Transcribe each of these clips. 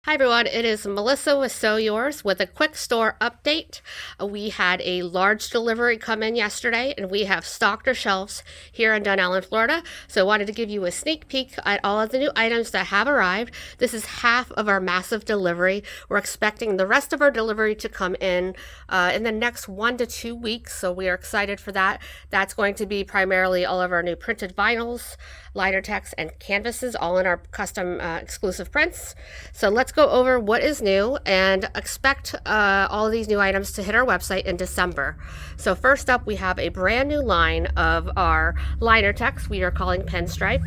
Hi everyone, it is Melissa with Sew Yours with a quick store update. We had a large delivery come in yesterday and we have stocked our shelves here in Dunellen, Florida. So I wanted to give you a sneak peek at all of the new items that have arrived. This is half of our massive delivery. We're expecting the rest of our delivery to come in the next 1 to 2 weeks. So we are excited for that. That's going to be primarily all of our new printed vinyls, liner text, and canvases, all in our custom exclusive prints. So let's go over what is new and expect all of these new items to hit our website in December. So first up, we have a brand new line of our liner text we are calling Pinstripe.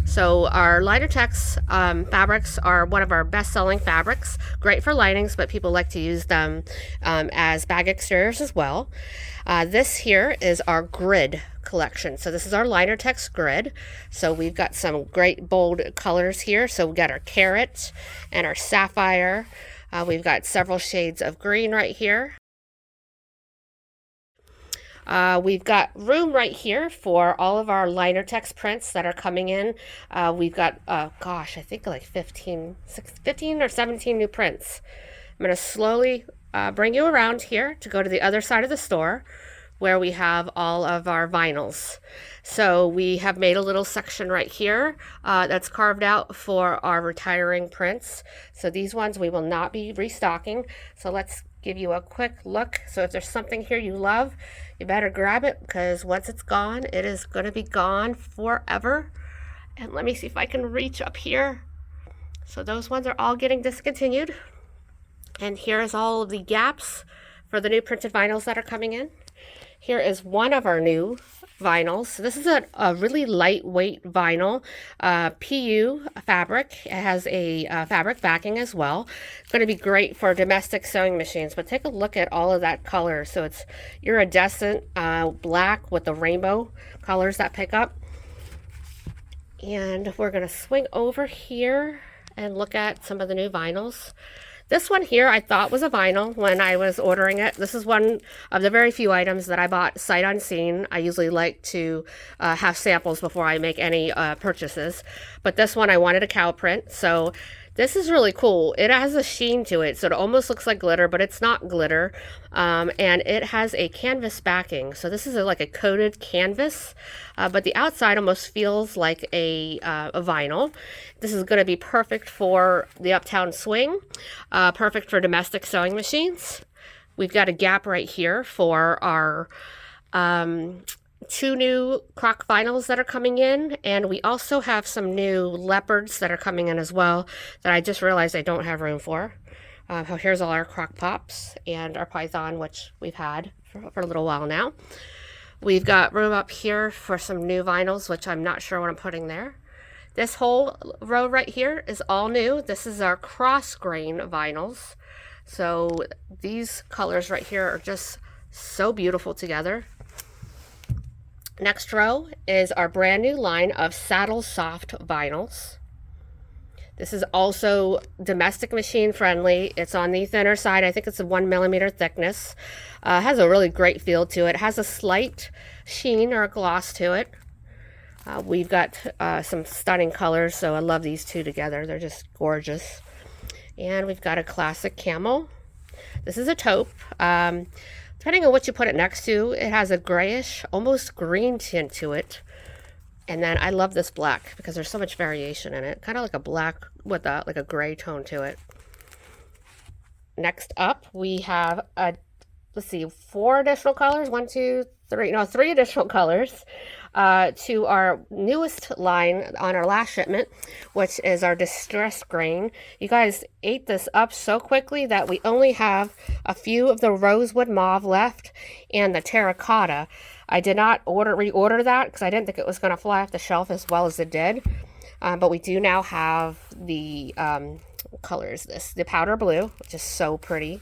So our liner text fabrics are one of our best-selling fabrics, great for linings, but people like to use them as bag exteriors as well. This here is our grid collection. So this is our liner text grid. So we've got some great bold colors here. So we've got our carrot and our sapphire. We've got several shades of green right here. We've got room right here for all of our liner text prints that are coming in. We've got, gosh, I think like 15 or 17 new prints. I'm going to slowly bring you around here to go to the other side of the store where we have all of our vinyls. So we have made a little section right here that's carved out for our retiring prints. So these ones we will not be restocking. So let's give you a quick look. So if there's something here you love, you better grab it, because once it's gone, it is going to be gone forever. And let me see if I can reach up here. So those ones are all getting discontinued. And here's all of the gaps for the new printed vinyls that are coming in. Here is one of our new vinyls. So this is a really lightweight vinyl, PU fabric. It has a fabric backing as well. It's going to be great for domestic sewing machines, but take a look at all of that color. So it's iridescent black with the rainbow colors that pick up. And we're going to swing over here and look at some of the new vinyls. This one here I thought was a vinyl when I was ordering it. This is one of the very few items that I bought sight unseen. I usually like to have samples before I make any purchases. But this one I wanted a cow print. So this is really cool. It has a sheen to it, so it almost looks like glitter, but it's not glitter. And it has a canvas backing. So this is like a coated canvas, but the outside almost feels like a vinyl. This is going to be perfect for the uptown swing, perfect for domestic sewing machines. We've got a gap right here for our two new croc vinyls that are coming in, and we also have some new leopards that are coming in as well that I just realized I don't have room for. Here's all our croc pops and our python, which we've had for a little while now. We've got room up here for some new vinyls, which I'm not sure what I'm putting there. This whole row right here is all new. This is our cross grain vinyls. So these colors right here are just so beautiful together. Next row is our brand new line of Saddle Soft vinyls. This is also domestic machine friendly. It's on the thinner side. I think it's a 1 millimeter thickness. Has a really great feel to it. Has a slight sheen or a gloss to it. We've got some stunning colors, so I love these two together. They're just gorgeous. And we've got a classic camel. This is a taupe. Depending on what you put it next to, it has a grayish, almost green tint to it. And then I love this black because there's so much variation in it. Kind of like a black with like a gray tone to it. Next up, we have let's see, 4 additional colors. 3 additional colors to our newest line on our last shipment, which is our distress grain. You guys ate this up so quickly that we only have a few of the rosewood mauve left and the terracotta. I did not reorder that because I didn't think it was going to fly off the shelf as well as it did. But we do now have the what color is this? The powder blue, which is so pretty.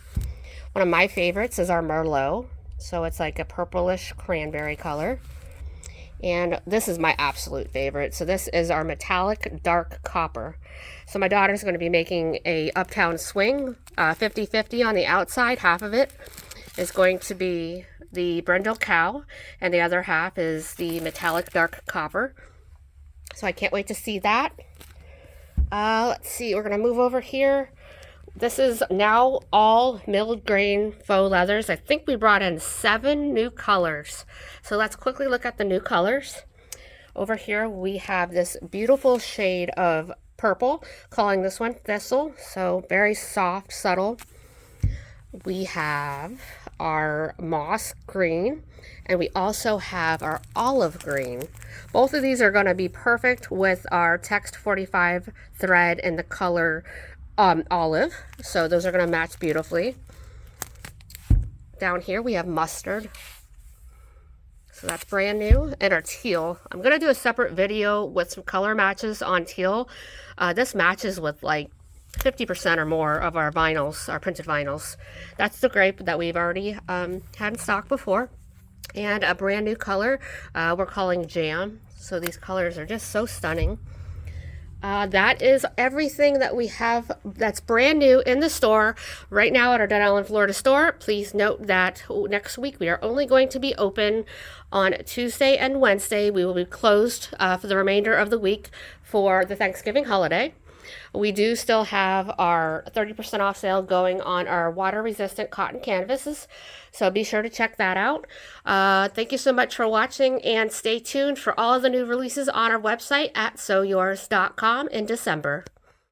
One of my favorites is our Merlot. So it's like a purplish cranberry color. And this is my absolute favorite. So this is our metallic dark copper. So my daughter's going to be making a uptown swing, 50-50 on the outside. Half of it is going to be the brindle cow, and the other half is the metallic dark copper. So I can't wait to see that. Let's see, we're going to move over here. This is now all milled grain faux leathers. I think we brought in 7 new colors. So let's quickly look at the new colors. Over here we have this beautiful shade of purple, calling this one Thistle, so very soft, subtle. We have our moss green, and we also have our olive green. Both of these are going to be perfect with our text 45 thread in the color olive, so those are going to match beautifully. Down here we have mustard, so that's brand new, and our teal. I'm going to do a separate video with some color matches on teal. This matches with like 50% or more of our vinyls, our printed vinyls. That's the grape that we've already had in stock before. And a brand new color we're calling Jam. So these colors are just so stunning. That is everything that we have that's brand new in the store right now at our Dun Allen, Florida store. Please note that next week we are only going to be open on Tuesday and Wednesday. We will be closed for the remainder of the week for the Thanksgiving holiday. We do still have our 30% off sale going on our water-resistant cotton canvases, so be sure to check that out. Thank you so much for watching, and stay tuned for all of the new releases on our website at sewyours.com in December.